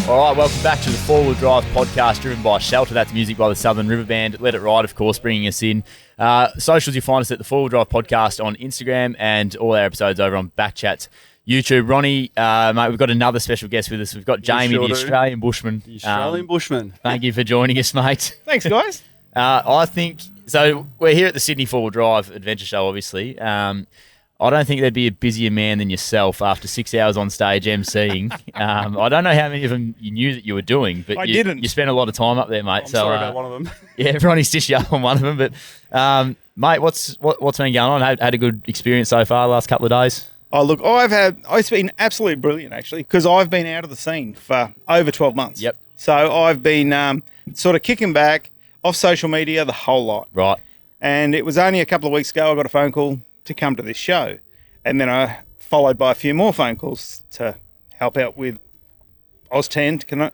All right, welcome back to the Four Wheel Drive podcast driven by Shelter. That's music by the Southern River Band. Let It Ride, of course, bringing us in. Socials, you find us at the Four Wheel Drive podcast on Instagram and all our episodes over on BackChat YouTube. Ronnie, mate, we've got another special guest with us. We've got Jamie, the Australian Bushman. The Australian Bushman. Thank you for joining us, mate. Thanks, guys. I think, so we're here at the Sydney Four Wheel Drive Adventure Show, obviously. I don't think there'd be a busier man than yourself after 6 hours on stage emceeing. I don't know how many of them you knew that you were doing, but you spent a lot of time up there, mate. I'm sorry about one of them. Yeah, Ronnie stitched you up on one of them. But, mate, what's been going on? Had a good experience so far the last couple of days? Oh, look, it's been absolutely brilliant, actually, because I've been out of the scene for over 12 months. Yep. So I've been sort of kicking back off social media the whole lot. Right. And it was only a couple of weeks ago I got a phone call to come to this show. And then I followed by a few more phone calls to help out with Oz10. Can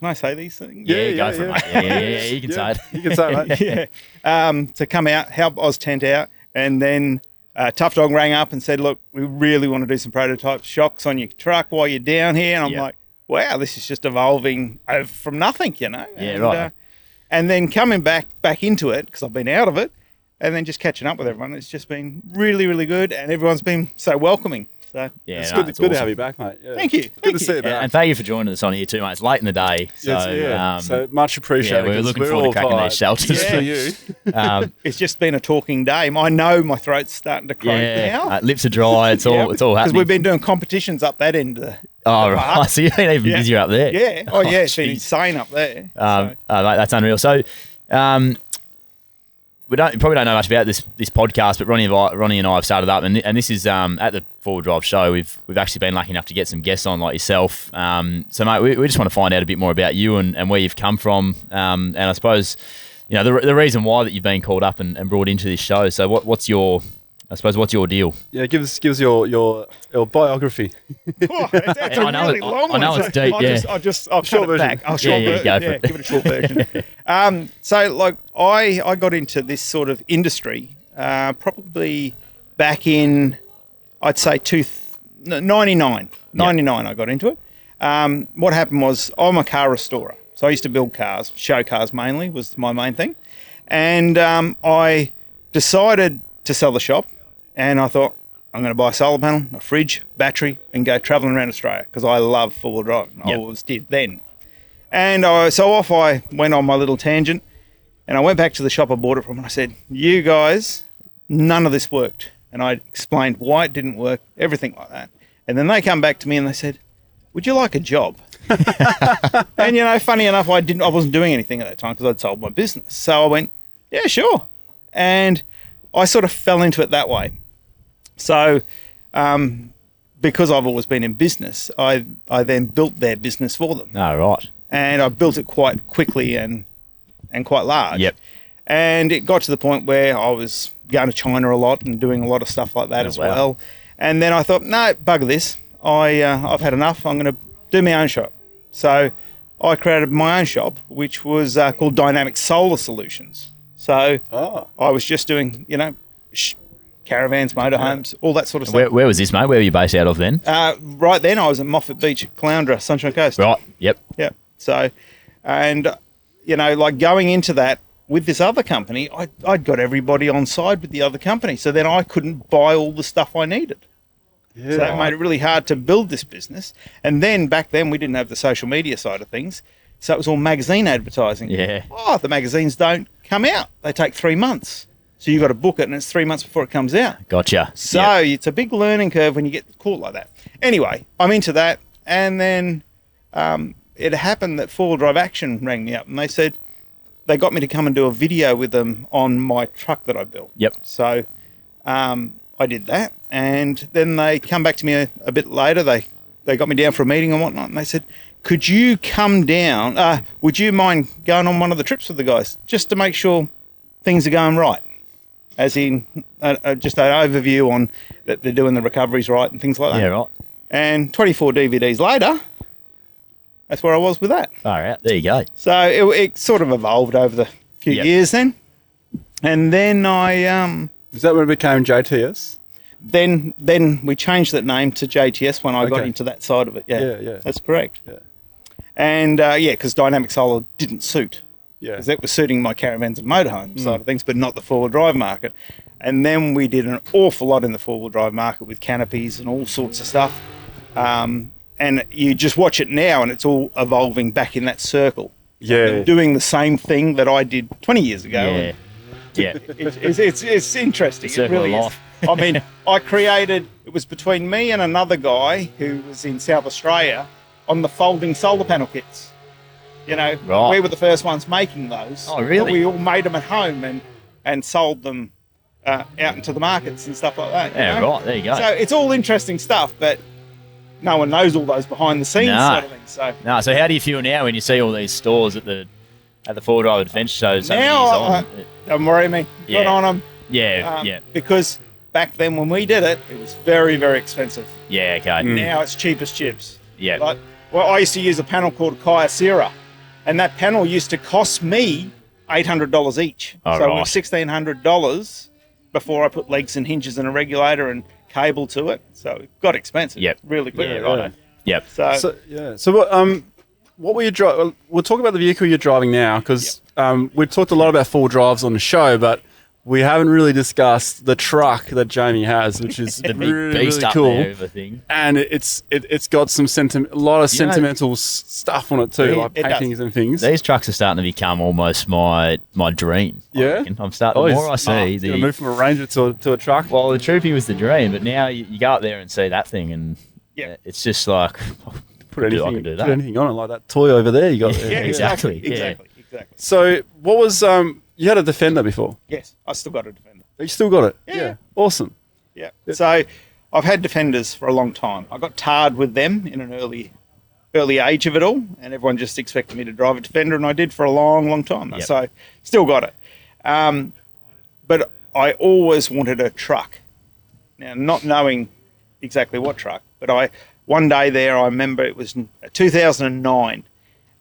I say these things? Yeah, go for it, mate. Yeah, you can say it. You can say it, mate. To come out, help Oz10 out. And then Tough Dog rang up and said, look, we really want to do some prototype shocks on your truck while you're down here. And I'm like, wow, this is just evolving from nothing, you know? Yeah, right. And then coming back into it, because I've been out of it, and then just catching up with everyone. It's just been really, really good, and everyone's been so welcoming. So yeah, it's good to have you back, mate. Yeah. Thank you. Good to see you back. And thank you for joining us on here too, mate. It's late in the day. So, so much appreciated. Yeah, we're looking forward to cracking these shelters. Just for you. It's just been a talking day. I know my throat's starting to croak now. Lips are dry. It's all happening. Because we've been doing competitions up that end of the right. So you've been even busier up there. Yeah. Oh, yeah. It's been insane up there. Mate, that's unreal. So, we probably don't know much about this podcast, but Ronnie and I have started up, and this is at the Four Wheel Drive show. We've actually been lucky enough to get some guests on like yourself. So, mate, we just want to find out a bit more about you and where you've come from, and I suppose the reason why that you've been called up and brought into this show. So, what's your deal? Yeah, give us your biography. That's a really long one. I know it's deep. I'll short it back. I'll short it. Go Yeah, give it a short version. So, like, I got into this sort of industry probably back in, I'd say, 99. 99 I got into it. What happened was I'm a car restorer. So I used to build cars, show cars mainly was my main thing. And I decided to sell the shop. And I thought, I'm going to buy a solar panel, a fridge, battery, and go travelling around Australia because I love four-wheel drive. I always did then. And so off I went on my little tangent, and I went back to the shop I bought it from, and I said, you guys, none of this worked. And I explained why it didn't work, everything like that. And then they come back to me and they said, would you like a job? And, funny enough, I wasn't doing anything at that time because I'd sold my business. So I went, yeah, sure. And I sort of fell into it that way. So, because I've always been in business, I then built their business for them. Oh, right. And I built it quite quickly and quite large. Yep. And it got to the point where I was going to China a lot and doing a lot of stuff like that well. And then I thought, no, bugger this. I've had enough. I'm going to do my own shop. So I created my own shop, which was called Dynamic Solar Solutions. So I was just doing, caravans, motorhomes, all that sort of stuff. Where was this, mate? Where were you based out of then? Right then, I was at Moffat Beach, Caloundra, Sunshine Coast. Right, yep. Yeah. So, and, like going into that with this other company, I'd got everybody on side with the other company. So then I couldn't buy all the stuff I needed. Yeah. So that made it really hard to build this business. And then back then, we didn't have the social media side of things. So it was all magazine advertising. Yeah. Oh, the magazines don't come out. They take 3 months. So you've got to book it, and it's 3 months before it comes out. Gotcha. So It's a big learning curve when you get caught like that. Anyway, I'm into that. And then it happened that Four Wheel Drive Action rang me up, and they said they got me to come and do a video with them on my truck that I built. Yep. So I did that. And then they come back to me a bit later. They got me down for a meeting and whatnot, and they said, could you come down? Would you mind going on one of the trips with the guys just to make sure things are going right? As in just an overview on that they're doing the recoveries right and things like that. Yeah, right. And 24 DVDs later, that's where I was with that. All right, there you go. So it sort of evolved over the few years then. And then Is that when it became JTS? Then we changed that name to JTS when I got into that side of it. Yeah, Yeah. That's correct. Yeah. And because dynamic solar didn't suit. Yeah. Because that was suiting my caravans and motorhome side of things, but not the four-wheel drive market. And then we did an awful lot in the four-wheel drive market with canopies and all sorts of stuff. And you just watch it now, and it's all evolving back in that circle. Yeah. They're doing the same thing that I did 20 years ago. Yeah. Yeah. It's interesting. It Circle really of is. life. I mean, it was between me and another guy who was in South Australia on the folding solar panel kits. You know, Right. we were the first ones making those. Oh, really? But we all made them at home and sold them out into the markets and stuff like that. Yeah, you know? right. There you go. So it's all interesting stuff, but no one knows all those behind the scenes No. sort of things. So No, so how do you feel now when you see all these stores at the four-wheel drive adventure shows? So many now, years on? don't worry me. Yeah. Got on them. Yeah. Because back then when we did it, it was very, very expensive. Yeah. Okay. Now it's cheap as chips. Yeah. Like, well, I used to use a panel called Kyocera, and that panel used to cost me $800 each. Oh, so right. it was $1,600 before I put legs and hinges and a regulator and cable to it. So it got expensive. Yep. Really quickly. Yeah. Right. Yep. So what were you driving? We'll talk about the vehicle you're driving now, because we've talked a lot about four drives on the show, but we haven't really discussed the truck that Jamie has, which is The big really, beast really up cool. there, everything. And it's got some a lot of You know- sentimental stuff on it too, like it does. paintings and things. These trucks are starting to become almost my dream. I Yeah? reckon. I'm starting. The more I see, gonna move from a Ranger to a truck. well, the Troopy was the dream, but now you go up there and see that thing, and Yeah. it's just like put I anything, can do put that. anything on it, like that toy over there you got there. Yeah, exactly. Exactly. So what was you had a Defender before? Yes, I still got a Defender. You still got it? Yeah. Awesome. Yeah. So I've had Defenders for a long time. I got tarred with them in an early age of it all, and everyone just expected me to drive a Defender, and I did for a long, long time. Yep. So still got it. But I always wanted a truck. Now, not knowing exactly what truck, but one day there, I remember it was 2009,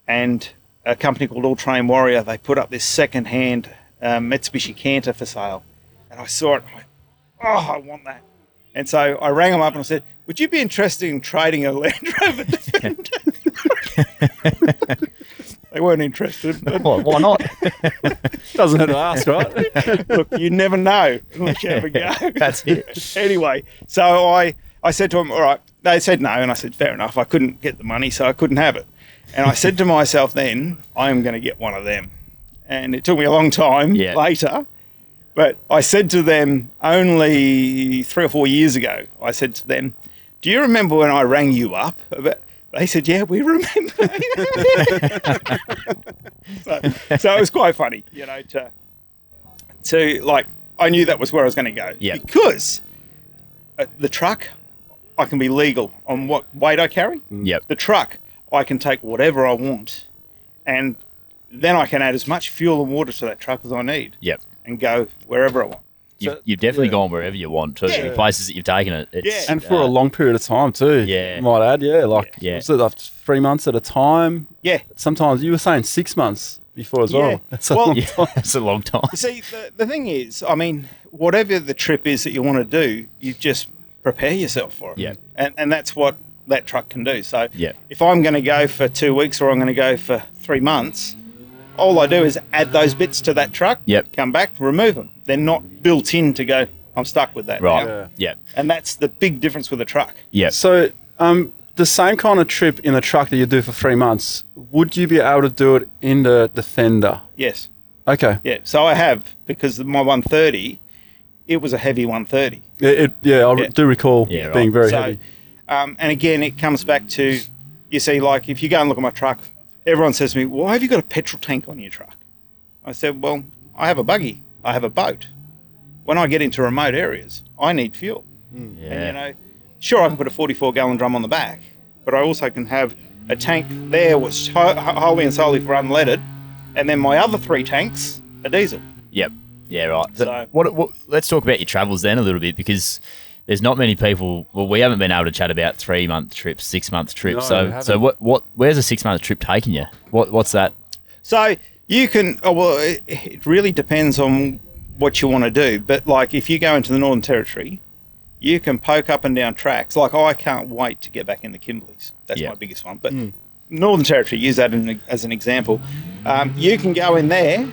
and a company called All Train Warrior, they put up this second-hand Mitsubishi Canter for sale. And I saw it, and I went, oh, I want that. And so I rang them up and I said, would you be interested in trading a Land Rover Defender? They weren't interested. But why not? Doesn't have to ask, right? look, you never know unless you have a go. That's it. Anyway, so I said to them, all right. They said no, and I said, fair enough. I couldn't get the money, so I couldn't have it. And I said to myself then, I am going to get one of them. And it took me a long time later. But I said to them only 3 or 4 years ago, I said to them, do you remember when I rang you up? They said, yeah, we remember. so it was quite funny, you know, to like, I knew that was where I was going to go. Yeah. Because the truck, I can be legal on what weight I carry. Yep. The truck, I can take whatever I want, and then I can add as much fuel and water to that truck as I need. Yep. And go wherever I want. You've definitely gone wherever you want to. Yeah. The places that you've taken it. It's, And for a long period of time too. Yeah. I might add, was it like 3 months at a time? Yeah. Sometimes you were saying 6 months before as well. Yeah. That's a Well, long Yeah, time. it's a long time. See, the thing is, I mean, whatever the trip is that you want to do, you just prepare yourself for it. Yeah. And that's what that truck can do. So Yeah. if I'm going to go for 2 weeks or I'm going to go for 3 months, all I do is add those bits to that truck, Yep. come back, remove them. They're not built in to go, I'm stuck with that Right. now. Yeah. Yeah. And that's the big difference with a truck. Yeah. So the same kind of trip in the truck that you do for 3 months, would you be able to do it in the Defender? Yes. Okay. Yeah. So I have, because my 130, it was a heavy 130. I Yeah. do recall Yeah, it being right. very So, heavy. and again, it comes back to, you see, like if you go and look at my truck, everyone says to me, why have you got a petrol tank on your truck? I said, well, I have a buggy. I have a boat. When I get into remote areas, I need fuel. Yeah. And, you know, sure, I can put a 44-gallon drum on the back, but I also can have a tank there which wholly and solely for unleaded, and then my other 3 tanks are diesel. Yep. Yeah, right. So So- what, let's talk about your travels then a little bit, because there's not many people. Well, we haven't been able to chat about 3-month trips, 6-month trips. No, we so haven't. what? Where's a 6-month trip taking you? What's that? So you can, it really depends on what you want to do. But like if you go into the Northern Territory, you can poke up and down tracks. Like I can't wait to get back in the Kimberleys. That's Yeah. my biggest one. But Northern Territory, use that as an example. You can go in there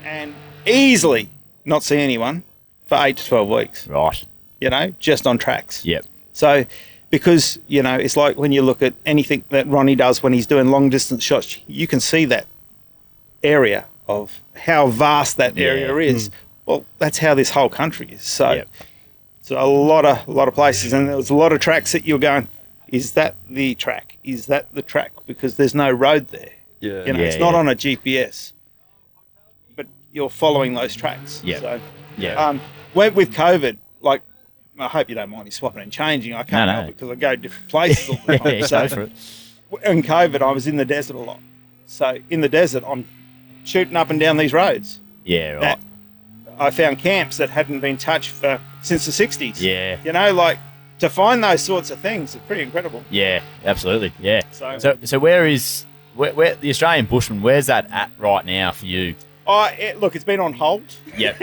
and easily not see anyone for 8 to 12 weeks. Right. You know, just on tracks. Yep. So, because, you know, it's like when you look at anything that Ronny does when he's doing long distance shots, you can see that area of how vast that area is. Well, that's how this whole country is. So, so a lot of places, and there's a lot of tracks that you're going, is that the track? Is that the track? Because there's no road there. Yeah. You know, it's not on a GPS, but you're following those tracks. Yeah. So, Yeah. with COVID, like, I hope you don't mind me swapping and changing. I can't help it because I go different places all the time. Yeah, So, go for it. in COVID, I was in the desert a lot. So in the desert, I'm shooting up and down these roads. Yeah, right. That I found camps that hadn't been touched since the 60s. Yeah. You know, like, to find those sorts of things is pretty incredible. Yeah, absolutely. Yeah. So- So where the Australian Bushman, where's that at right now for you? Look, it's been on hold. Yep.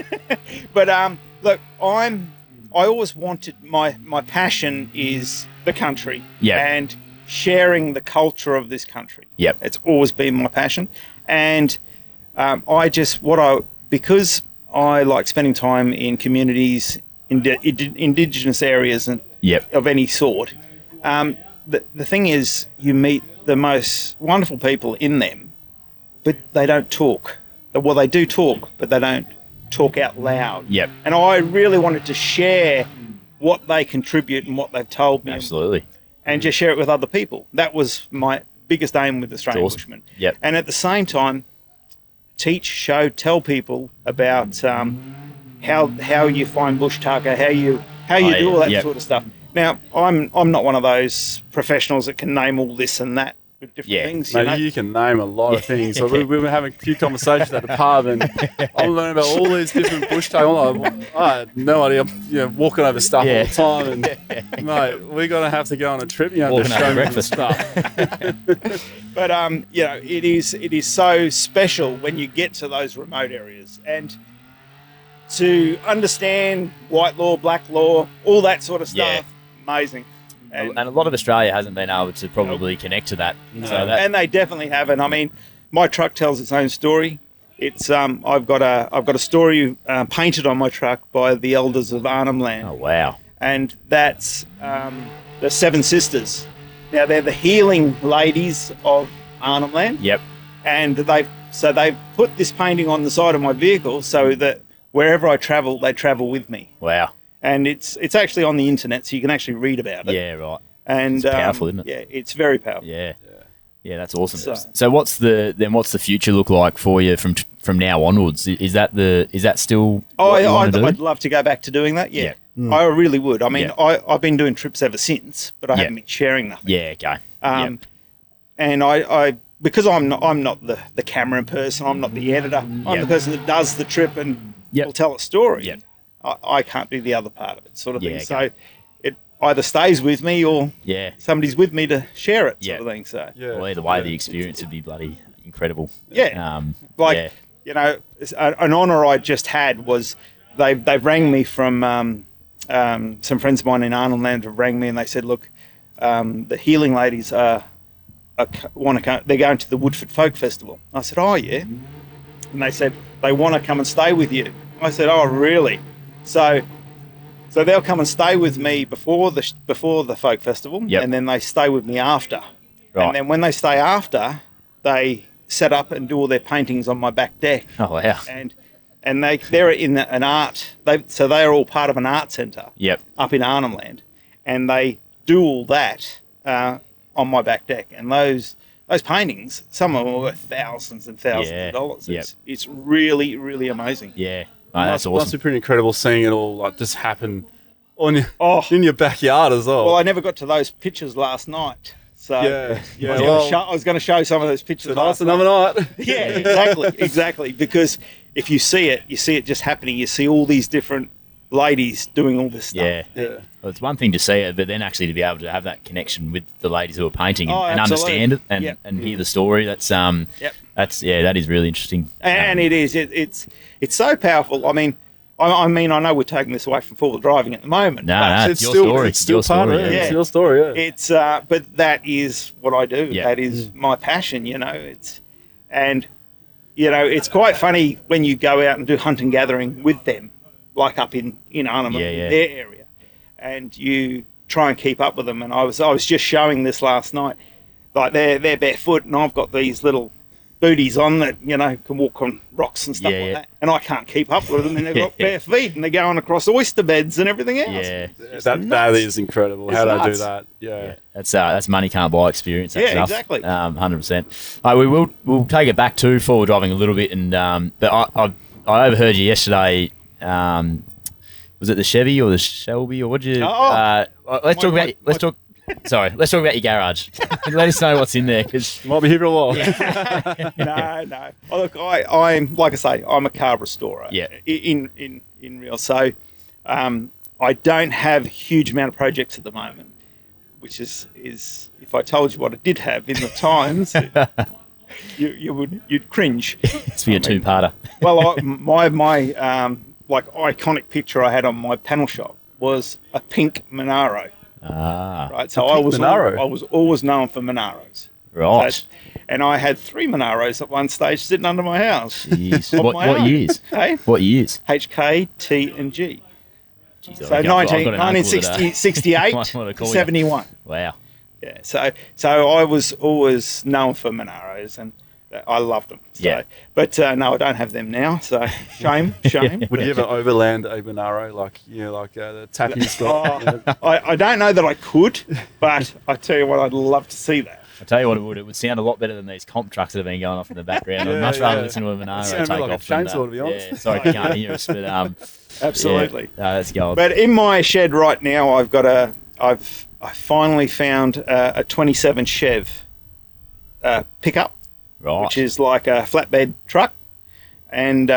But look, I always wanted my passion is the country. Yeah. And sharing the culture of this country. Yep. It's always been my passion. And because I like spending time in communities, Indigenous areas and of any sort, the thing is you meet the most wonderful people in them, but they don't talk. Well, they do talk, but they don't talk out loud. Yep. And I really wanted to share what they contribute and what they've told me. Absolutely. And just share it with other people. That was my biggest aim with Australian Awesome. Bushman. Yep. And at the same time, tell people about how you find bush tucker, how you do all that sort of stuff. Now, I'm not one of those professionals that can name all this and that with different things. Mate, you can name a lot of things. So we were having a few conversations at the pub, and I'm learning about all these different bush tucker. I had no idea. I'm walking over stuff all the time, and mate, we're gonna have to go on a trip. To show me the stuff. But it is so special when you get to those remote areas and to understand white law, black law, all that sort of stuff. Yeah. Amazing. And a lot of Australia hasn't been able to probably connect to that. No. So And they definitely haven't. I mean, my truck tells its own story. It's I've got a story painted on my truck by the elders of Arnhem Land. Oh wow! And that's the Seven Sisters. Now they're the healing ladies of Arnhem Land. Yep. And they've put this painting on the side of my vehicle so that wherever I travel, they travel with me. Wow. And it's actually on the internet, so you can actually read about it. Yeah, right. And it's powerful, isn't it? Yeah, it's very powerful. Yeah. Yeah, that's awesome. So what's the future look like for you from now onwards? Is that still? I'd love to go back to doing that. Yeah. I really would. I mean, I've been doing trips ever since, but I haven't been sharing nothing. Yeah. Okay. And I because I'm not the camera person, I'm not the editor. I'm the person that does the trip and will tell a story. Yep. I can't do the other part of it, sort of thing. Okay. So it either stays with me or somebody's with me to share it, sort of thing. So well, either way, the experience would be bloody incredible. Yeah. An honour I just had was they've rang me from some friends of mine in Arnhem Land have rang me and they said, look, the healing ladies want to come. They're going to the Woodford Folk Festival. I said, oh yeah, and they said they want to come and stay with you. I said, oh really? So they'll come and stay with me before the folk festival, and then they stay with me after. Right. And then when they stay after, they set up and do all their paintings on my back deck. Oh wow! And they're in an art. So they are all part of an art centre. Yep. Up in Arnhem Land, and they do all that on my back deck. And those paintings, some of them are worth thousands and thousands of dollars. It's really, really amazing. Yeah. Oh, that's awesome. Must be pretty incredible seeing it all like just happen in your backyard as well. Well, I never got to those pictures last night. So I was going to show some of those pictures. Tonight's another night. Yeah, exactly. Because if you see it just happening. You see all these different ladies doing all this stuff. Yeah. Well, it's one thing to see it, but then actually to be able to have that connection with the ladies who are painting and understand it and hear the story. That is really interesting. And it is. It's so powerful. I mean, I mean, I know we're taking this away from four-wheel driving at the moment. No, It's your still story. it's still Your part story, of it. yeah. It's your story. Yeah. It's but that is what I do. Yeah. That is my passion. It's quite funny when you go out and do hunt and gathering with them, like up in Arnhem, Yeah. their area, and you try and keep up with them. And I was just showing this last night, like they're barefoot, and I've got these little booties on that can walk on rocks and stuff like that, and I can't keep up with them, and they've got bare feet, and they're going across oyster beds and everything else. Yeah, That is incredible. It's How they do nuts. that? Yeah. that's money can't buy experience. That Yeah, stuff. exactly. 100%. We'll take it back to forward driving a little bit, and but I overheard you yesterday. Was it the Chevy or the Shelby or what did you? Let's talk about Let's talk about your garage. Let us know what's in there, because Might be here for a while. No. Oh, look, I'm like I say, I'm a car restorer. Yeah. In real, so I don't have a huge amount of projects at the moment, which is if I told you what I did have in the times, you'd cringe. it's for your two-parter. Well, my like iconic picture I had on my panel shop was a pink Monaro. Right, so I was always known for Monaros. Right. So, and I had 3 Monaros at one stage sitting under my house. Jeez. Of What my own. years? Hey? What years? HK, T, and G. Jeez, So I've got an uncle that, 1968 Might wanna call you. 71. Wow. Yeah, so I was always known for Monaros, and I loved them. So, Yeah. But no, I don't have them now, so shame. Would you ever overland a Monaro like the Tappy's got? I don't know that I could, but I tell you what, I'd love to see that. I tell you what, it would sound a lot better than these comp trucks that have been going off in the background. I'd much rather listen to a Monaro Sounds take like a off than, chainsaw, to be honest. Yeah, sorry, you can't hear us, but Absolutely. Yeah, that's gold. But in my shed right now, I finally found a 27 Chev pickup, right. which is like a flatbed truck, and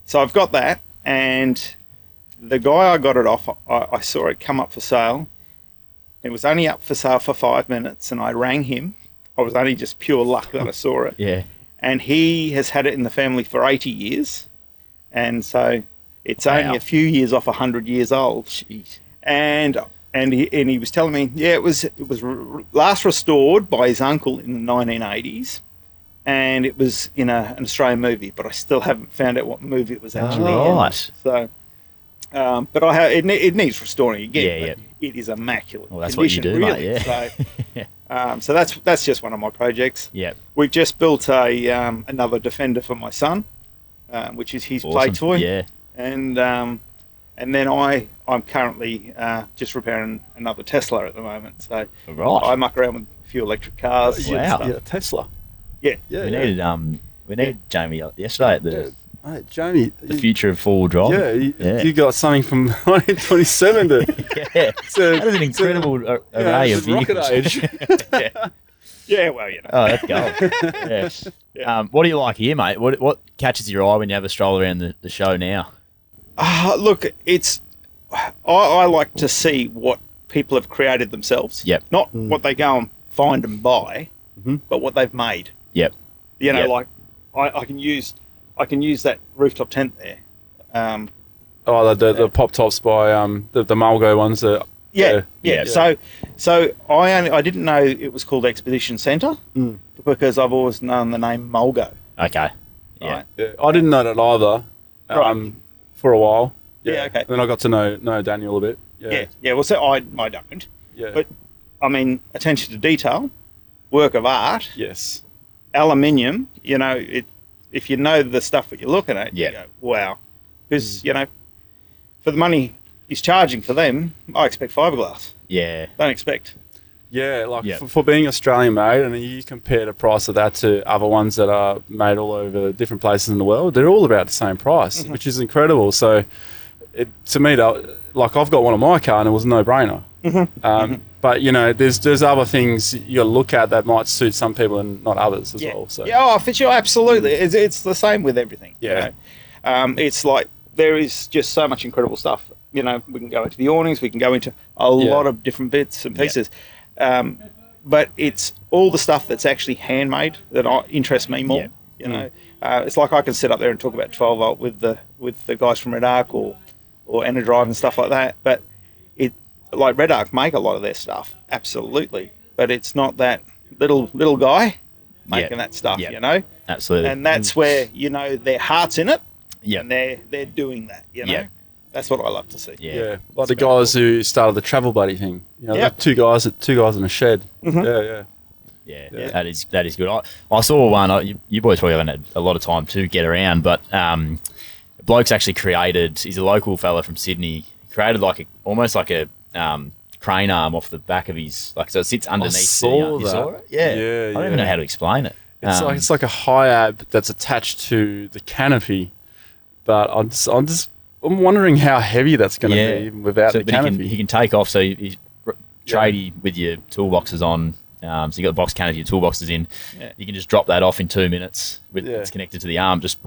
so I've got that. And the guy I got it off, I saw it come up for sale. It was only up for sale for 5 minutes, and I rang him. I was only just pure luck that I saw it. Yeah. And he has had it in the family for 80 years, and so it's only a few years off 100 years old. Jeez. And he was telling me, it was last restored by his uncle in the 1980s, and it was in an Australian movie, but I still haven't found out what movie it was actually in. Right. So, but it needs restoring again. Yeah, but it is immaculate. Well, that's what you condition, do, really. mate, yeah. So that's just one of my projects. Yeah. We've just built another Defender for my son, which is his play Awesome. toy. Yeah. And then I'm currently just repairing another Tesla at the moment. So Right. I muck around with a few electric cars. Wow. and stuff. Yeah, Tesla. Yeah. Yeah, We needed Jamie yesterday at the Mate, Jamie, future of four-wheel drive. you got something from 1927 to Yeah. So- That is an incredible array of it's rocket vehicles. age. Yeah. Yeah, well, Oh, that's gold. Yeah. Yeah. What do you like here, mate? What catches your eye when you have a stroll around the show now? Look, I like to see what people have created themselves. Yep. Not what they go and find and buy, but what they've made. Yep. Yep. Like I can use that rooftop tent there. The pop tops by the Mulgo ones. Yeah. Yeah. So I didn't know it was called Expedition Centre because I've always known the name Mulgo. Okay. Yeah. Right? Yeah, I didn't know that either. Right. For a while. Yeah, okay. Then I got to know Daniel a bit. Yeah. Yeah. Well, so I don't. Yeah. But I mean, attention to detail, work of art, Yes. aluminium. If you know the stuff that you're looking at, Yeah. you go, wow. Because for the money he's charging for them, I expect fiberglass. Yeah. Don't expect. Yeah, like Yeah. For being Australian made, and you compare the price of that to other ones that are made all over different places in the world, they're all about the same price, which is incredible. So, to me, like I've got one on my car, and it was a no-brainer. But there's other things you got to look at that might suit some people and not others as well. So For sure, absolutely. It's the same with everything. Yeah. It's like there is just so much incredible stuff. We can go into the awnings, we can go into a lot of different bits and pieces. But it's all the stuff that's actually handmade that interests me more. it's like I can sit up there and talk about 12 volt with the guys from Red Arc or Enerdrive and stuff like that. But like Red Arc make a lot of their stuff, absolutely. But it's not that little guy making that stuff, you know. Absolutely. And that's where, you know, their heart's in it. Yeah. And they're doing that, you know. Yeah. That's what I love to see. Yeah. Like the guys who started the Travel Buddy thing. You know, like two guys in a shed. Mm-hmm. Yeah, that is good. I saw one. You boys probably haven't had a lot of time to get around, but bloke's actually created. He's a local fella from Sydney. Created almost like a crane arm off the back of his, so it sits underneath. I saw that. You saw it? Yeah. I don't even know how to explain it. It's like a high ab that's attached to the canopy, but I'm wondering how heavy that's going to be even without the canopy. He can take off, so he's tradie with your toolboxes on. So you got the box canopy, your toolboxes in. Yeah. You can just drop that off in 2 minutes. It's connected to the arm. Just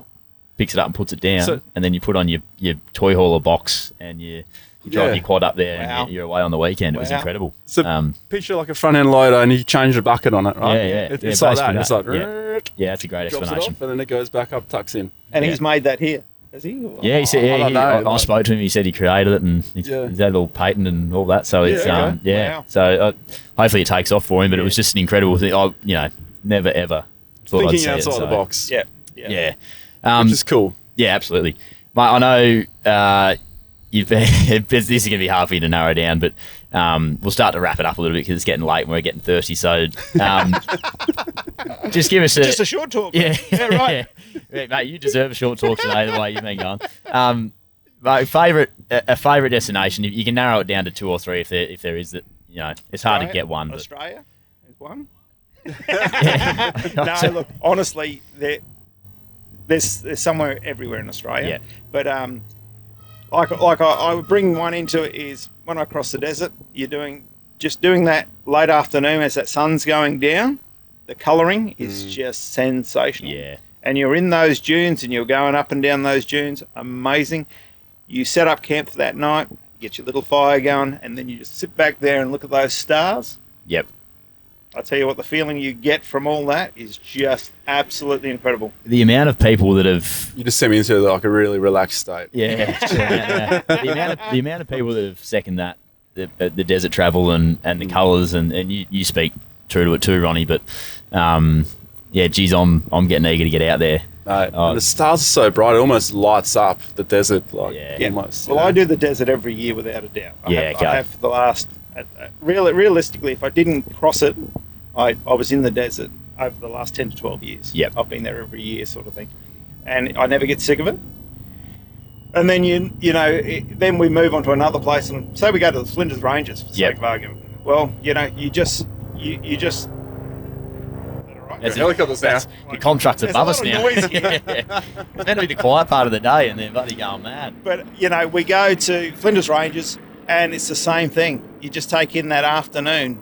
picks it up and puts it down, and then you put on your toy hauler box and you drive your quad up there, and you're away on the weekend. It was incredible. So picture like a front end loader, and you change the bucket on it, right? Yeah. It's like that. It's like that's a great explanation. Off, and then it goes back up, tucks in. And he's made that here. Has he? Yeah, he said. I spoke to him. He said he created it, and he's had a little patent and all that. So it's Wow. So hopefully it takes off for him. But it was just an incredible thing. I never ever thought Thinking I'd see outside it, the box. Yeah. Which is cool. Yeah, absolutely. Mate, I know you've this is going to be hard for you to narrow down, but we'll start to wrap it up a little bit because it's getting late and we're getting thirsty. So just give us just a short talk. Yeah, right. Yeah, mate, you deserve a short talk today. The way you've been going. Mate, favourite destination. You can narrow it down to 2 or 3 if there is that. You know, it's hard to get one. Australia is one. Yeah. No, look, honestly, there's somewhere everywhere in Australia. Yeah. But I would bring one into it is when I cross the desert, you're doing that late afternoon as that sun's going down, the colouring is just sensational. Yeah. And you're in those dunes and you're going up and down those dunes, amazing. You set up camp for that night, get your little fire going, and then you just sit back there and look at those stars. Yep. I tell you what, the feeling you get from all that is just absolutely incredible. The amount of people that have... You just sent me into like a really relaxed state. Yeah. The amount of people that have seconded that, the desert travel and the colours, and you speak true to it too, Ronnie, but geez, I'm getting eager to get out there. And the stars are so bright, it almost lights up the desert. Almost. Well, I do the desert every year without a doubt. I have for the last... realistically, if I didn't cross it, I was in the desert over the last 10 to 12 years. Yep. I've been there every year sort of thing. And I never get sick of it. And then, then we move on to another place. And say we go to the Flinders Ranges, for sake of argument. Well, you just... There's helicopters now. The contract's above us now. Noise. It's meant to be the quiet part of the day, and they're bloody going mad. But, we go to Flinders Ranges, and it's the same thing. You just take in that afternoon,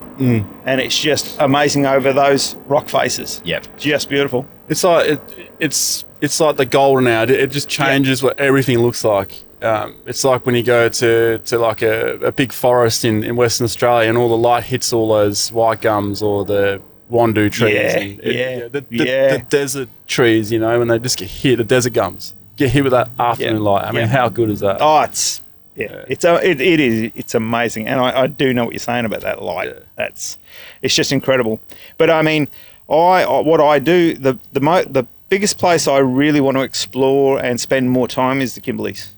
and it's just amazing over those rock faces. Yep. Just beautiful. It's like it's like the golden hour. It just changes what everything looks like. It's like when you go to like a big forest in Western Australia, and all the light hits all those white gums or the wandu trees. The desert trees, when they just get hit, the desert gums get hit with that afternoon light. I mean, how good is that? Oh, it's amazing, and I do know what you're saying about that light. Yeah. It's just incredible. But I mean, what I do, the biggest place I really want to explore and spend more time is the Kimberleys.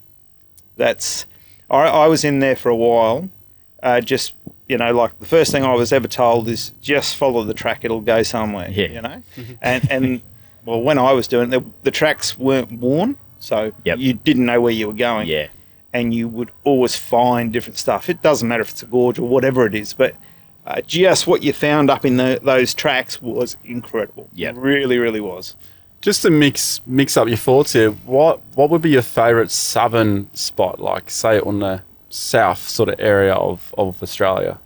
I was in there for a while. Just like the first thing I was ever told is just follow the track; it'll go somewhere. Yeah. And well, when I was doing it, the tracks weren't worn, so you didn't know where you were going. Yeah. And you would always find different stuff. It doesn't matter if it's a gorge or whatever it is, but just what you found up in those tracks was incredible. Yeah. It really, really was. Just to mix up your thoughts here, what would be your favourite southern spot, like say on the south sort of area of Australia?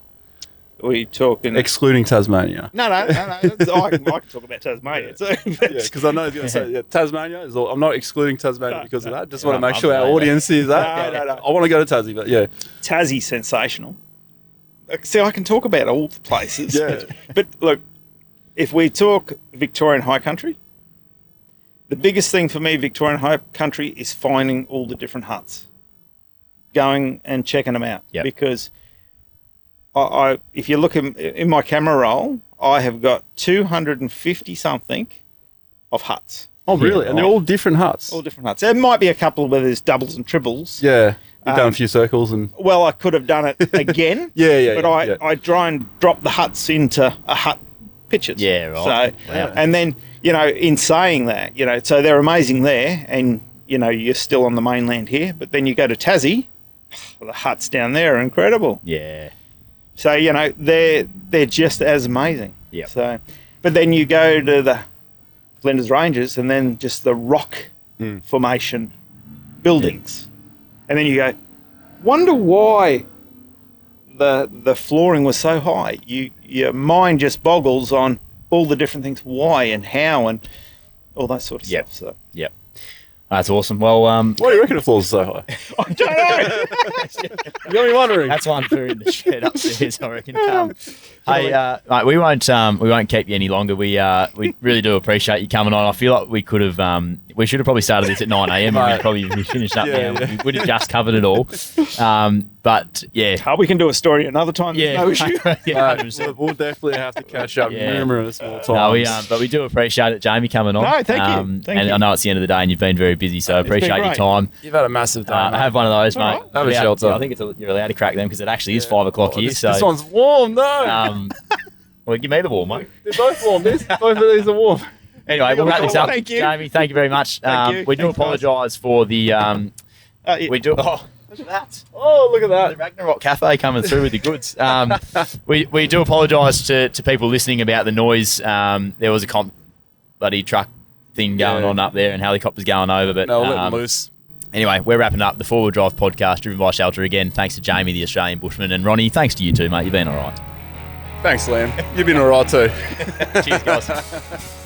Are we talking... Excluding Tasmania. No. I can talk about Tasmania too. Because I know you're going to say Tasmania. I'm not excluding Tasmania because of that. Just want to make sure our audience sees that. No. I want to go to Tassie, but yeah. Tassie's sensational. See, I can talk about all the places. Yeah. But look, if we talk Victorian high country, The biggest thing for me, Victorian high country, is finding all the different huts, going and checking them out. Yep. Because I if you look in my camera roll, I have got 250 something of huts. Oh, really? Yeah, And they're all different huts. All different huts. There might be a couple where there's doubles and triples. Yeah. You've done a few circles and... Well, I could have done it again. But I try and drop the huts into a hut pictures. Yeah, right. So, Wow. and then, in saying that, so they're amazing there, and, you're still on the mainland here, but then you go to Tassie, the huts down there are incredible. Yeah. So, they're just as amazing. Yeah. So, but then you go to the Flinders Ranges and then just the rock formation buildings. And then you go, wonder why the flooring was so high. Your mind just boggles on all the different things, why and how and all that sort of stuff. So. Yep. That's awesome. Well, Why do you reckon the floors are so high? I don't know. You got me wondering. that's one for in the shed upstairs, I reckon. Hey, mate, we won't keep you any longer. We really do appreciate you coming on. I feel like we could have, we should have probably started this at 9 a.m. and we'd probably be finished up now. Yeah. We would have just covered it all. But yeah. We can do a story another time. Yeah, No issue. yeah, 100%. We'll definitely have to catch up numerous more times. No, but we do appreciate it, Jamie, coming on. No, thank you. Thank and you. I know it's the end of the day and you've been very busy, so I appreciate your great. time. You've had a massive day, mate. Have one of those, mate. right. Have a Yeah, shelter. I think you're allowed to crack them because it actually is 5 o'clock here. So This one's warm, no. well, give me the ball, mate. They're both warm. Both of these are warm. Anyway, we'll wrap this up. Thank you. Jamie, thank you very much. Thank you. We do Thanks, guys. apologise for the. Yeah. We do. Oh, look at that. Oh, look at The that. Ragnarok Cafe coming through with the goods. We do apologise to people listening about the noise. There was a bloody truck thing going on up there and helicopters going over. But No, let them loose. anyway, we're wrapping up the Four Wheel Drive podcast driven by Shelter again. Thanks to Jamie, the Australian Bushman, and Ronnie. Thanks to you too, mate. You've been all right. Thanks, Liam. You've been all right too. Cheers, guys.